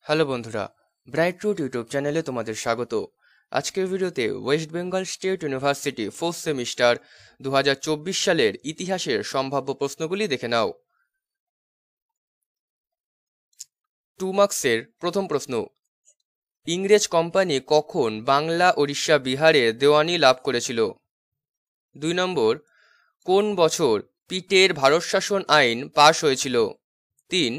Hello বন্ধুরা, bright root YouTube চ্যানেলে তোমাদের স্বাগত। আজকের ভিডিওতে West Bengal state university fourth semester 2024 সালের ইতিহাসের সম্ভাব্য প্রশ্নগুলি দেখে নাও। 2 মার্কসের প্রথম প্রশ্ন, ইংরেজ কোম্পানি কখন বাংলা, ওড়িশা, বিহারের দেওয়ানি লাভ করেছিল? 2 নম্বর, কোন বছর পিটের ভারত শাসন আইন পাশ হয়েছিল? 3,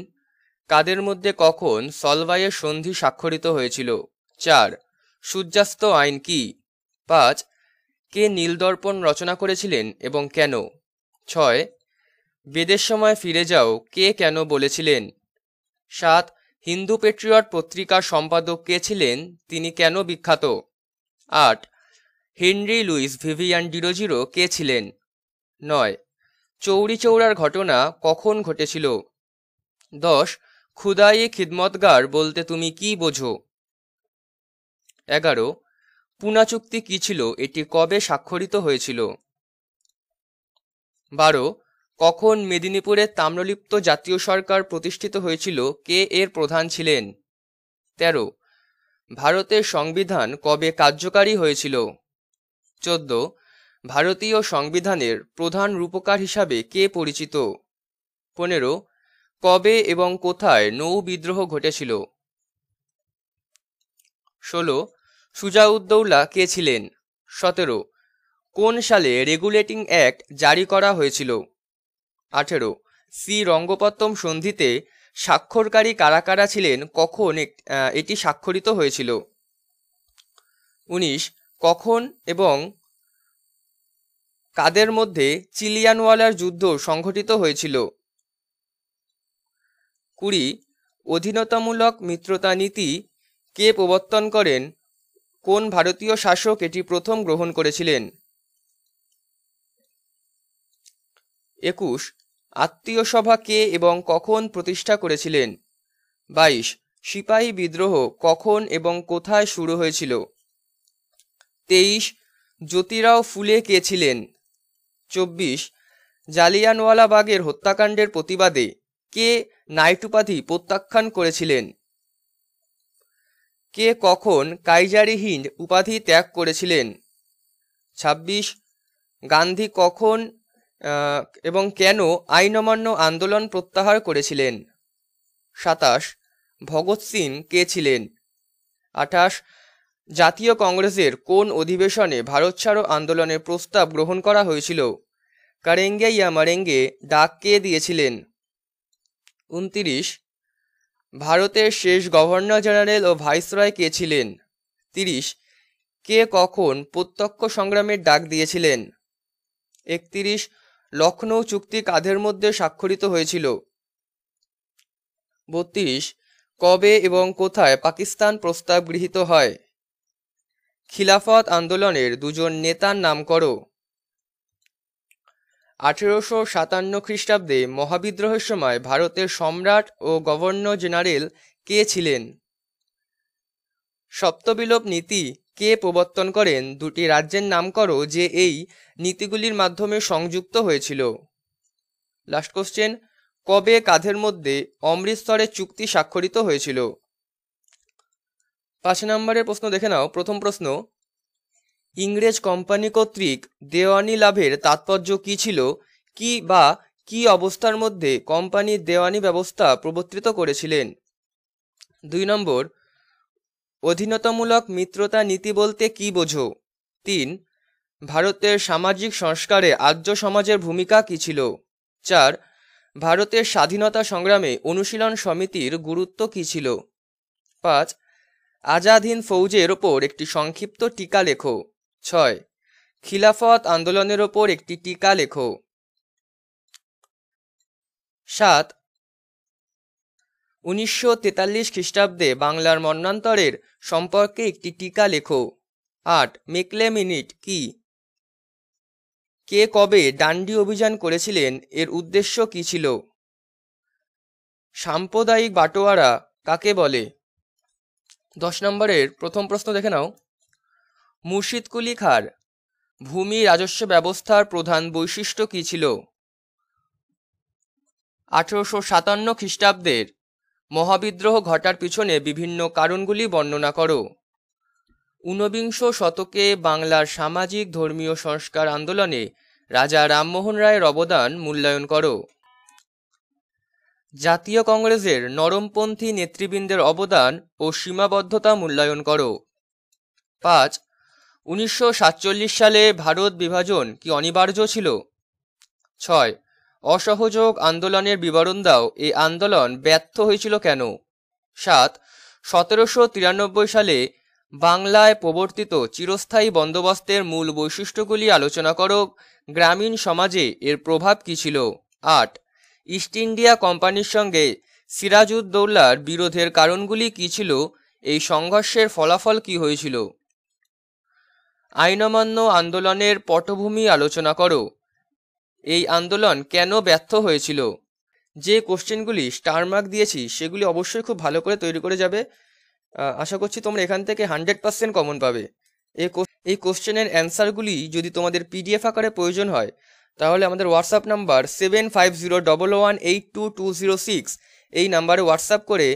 কাদের মধ্যে কখন সলভাইয়ের সন্ধি স্বাক্ষরিত হয়েছিল? 4, সূর্যাস্ত আইন কি? 5, কে নীলদর্পণ রচনা করেছিলেন এবং কেন? 6, বেদের সময় ফিরে যাও কে কেন বলেছিলেন? 7, হিন্দু পেট্রিয়ট পত্রিকার সম্পাদক কে ছিলেন, তিনি কেন বিখ্যাত? 8, হেনরি লুইস ভিভিয়ান ডিরোজিরো কে ছিলেন? 9, চৌরি চৌরার ঘটনা কখন ঘটেছিল? 10, খুদাই খিদমতগার বলতে তুমি কি বোঝো? 11, পুনা চুক্তি কি ছিল, এটি কবে স্বাক্ষরিত হয়েছিল? 12, কখন মেদিনীপুরের তাম্রলিপ্ত জাতীয় সরকার প্রতিষ্ঠিত হয়েছিল, কে এর প্রধান ছিলেন? 13, ভারতের সংবিধান কবে কার্যকারী হয়েছিল? 14, ভারতীয় সংবিধানের প্রধান রূপকার হিসাবে কে পরিচিত? 15, কবে এবং কোথায় নৌ বিদ্রোহ ঘটেছিল? 16, সুজাউদ্দৌলা কে ছিলেন? 17, কোন সালে রেগুলেটিং অ্যাক্ট জারি করা হয়েছিল? 18, সি রঙ্গপত্তম সন্ধিতে স্বাক্ষরকারী কারা কারা ছিলেন, কখন এটি স্বাক্ষরিত হয়েছিল? 19, কখন এবং কাদের মধ্যে চিলিয়ানওয়ালার যুদ্ধ সংঘটিত হয়েছিল? 20, অধীনতামূলক মিত্রতা নীতি কে প্রবর্তন করেন, কোন ভারতীয় শাসক এটি প্রথম গ্রহণ করেছিলেন? 21, আত্মীয় সভা কে এবং কখন প্রতিষ্ঠা করেছিলেন? 22, সিপাহী বিদ্রোহ কখন এবং কোথায় শুরু হয়েছিল? 23, জ্যোতিরাও ফুলে কে ছিলেন? 24, জালিয়ানওয়ালাবাগের হত্যাকাণ্ডের প্রতিবাদে কে নাইট উপাধি প্রত্যাখ্যান করেছিলেন? কে কখন কাইজারি হিন্দ উপাধি ত্যাগ করেছিলেন? 26, গান্ধী কখন এবং কেন আইন অমান্য আন্দোলন প্রত্যাহার করেছিলেন? 27, ভগৎ সিং কে ছিলেন? 28, জাতীয় কংগ্রেসের কোন অধিবেশনে ভারত ছাড়ো আন্দোলনের প্রস্তাব গ্রহণ করা হয়েছিল? করেঙ্গে ইয়া মরেঙ্গে ডাক কে দিয়েছিলেন? 29, ভারতের শেষ গভর্নর জেনারেল ও ভাইসরয় কে ছিলেন? 30, কে কখন প্রত্যক্ষ সংগ্রামের ডাক দিয়েছিলেন? 31, লখনৌ চুক্তি কাদের মধ্যে স্বাক্ষরিত হয়েছিল? 32, কবে এবং কোথায় পাকিস্তান প্রস্তাব গৃহীত হয়? খিলাফত আন্দোলনের দুজন নেতার নাম করো। 1857 খ্রিস্টাব্দে মহাবিদ্রোহের সময় ভারতের সম্রাট ও গভর্নর জেনারেল কে ছিলেন? সপ্তবিলোপ নীতি কে প্রবর্তন করেন, দুটি রাজ্যের নাম করো যে এই নীতিগুলির মাধ্যমে সংযুক্ত হয়েছিল। লাস্ট কোশ্চেন, কবে কাদের মধ্যে অমৃতসরের চুক্তি স্বাক্ষরিত হয়েছিল? 5 নম্বরের প্রশ্ন দেখে নাও। প্রথম প্রশ্ন, ইংরেজ কোম্পানি কর্তৃক দেওয়ানি লাভের তাৎপর্য কি ছিল, কি বা কি অবস্থার মধ্যে কোম্পানির দেওয়ানি ব্যবস্থা প্রবর্তিত করেছিলেন? 2 নম্বর, অধীনতামূলক মিত্রতা নীতি বলতে কি বোঝো? 3, ভারতের সামাজিক সংস্কারে আর্য সমাজের ভূমিকা কি ছিল? 4, ভারতের স্বাধীনতা সংগ্রামে অনুশীলন সমিতির গুরুত্ব কি ছিল? 5, আজাদ হিন্দ ফৌজের ওপর একটি সংক্ষিপ্ত টিকা লেখো। 6, খিলাফত আন্দোলনের ওপর একটি টিকা লেখো। 7, 1943 খ্রিস্টাব্দে বাংলার মন্বন্তরের সম্পর্কে একটি টিকা লেখো। 8, মেকলে মিনিট কি? কে কবে ডান্ডি অভিযান করেছিলেন, এর উদ্দেশ্য কি ছিল? সাম্প্রদায়িক বাটোয়ারা কাকে বলে? 10 নম্বরের প্রথম প্রশ্ন দেখে নাও। মুর্শিদ কুলি খাঁর ভূমি রাজস্ব ব্যবস্থার প্রধান বৈশিষ্ট্য কি ছিল? 1857 খ্রিস্টাব্দের মহাবিদ্রোহ ঘটার পিছনে বিভিন্ন কারণগুলি বর্ণনা করো। ঊনবিংশ শতকে বাংলার সামাজিক ধর্মীয় সংস্কার আন্দোলনে রাজা রামমোহন রায়ের অবদান মূল্যায়ন করো। জাতীয় কংগ্রেসের নরমপন্থী নেতৃবৃন্দের অবদান ও সীমাবদ্ধতা মূল্যায়ন করো। 5. 1947 সালে ভারত বিভাজন কি অনিবার্য ছিল? 6. অসহযোগ আন্দোলনের বিবরণ দাও, এই আন্দোলন ব্যর্থ হয়েছিল কেন? 7. 1793 সালে বাংলায় প্রবর্তিত চিরস্থায়ী বন্দোবস্তের মূল বৈশিষ্ট্যগুলি আলোচনা করো, গ্রামীণ সমাজে এর প্রভাব কী ছিল? 8. ইস্ট ইন্ডিয়া কোম্পানির সঙ্গে সিরাজউদ্দৌলার বিরোধের কারণগুলি কী ছিল? এই সংঘর্ষের ফলাফল কী হয়েছিল? আইন অমান্য আন্দোলনের পটভূমি আলোচনা করো, এই আন্দোলন কেন ব্যর্থ হয়েছিল? যে কোশ্চেনগুলি স্টার মার্ক দিয়েছি সেগুলি অবশ্যই খুব ভালো করে তৈরি করে যাবে। আশা করছি তোমরা এখান থেকে 100% কমন পাবে। এই কোশ্চেনের অ্যান্সারগুলি যদি তোমাদের পিডিএফ আকারে প্রয়োজন হয় তাহলে আমাদের হোয়াটসঅ্যাপ নাম্বার 7501182206 এই নাম্বারে হোয়াটসঅ্যাপ করে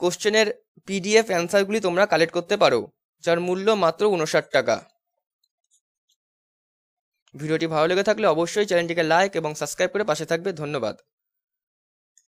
কোশ্চেনের পিডিএফ অ্যান্সারগুলি তোমরা কালেক্ট করতে পারো, যার মূল্য মাত্র 59 টাকা। ভিডিওটি ভালো লেগে থাকলে অবশ্যই চ্যানেলটিকে লাইক এবং সাবস্ক্রাইব করে পাশে থাকবে। ধন্যবাদ।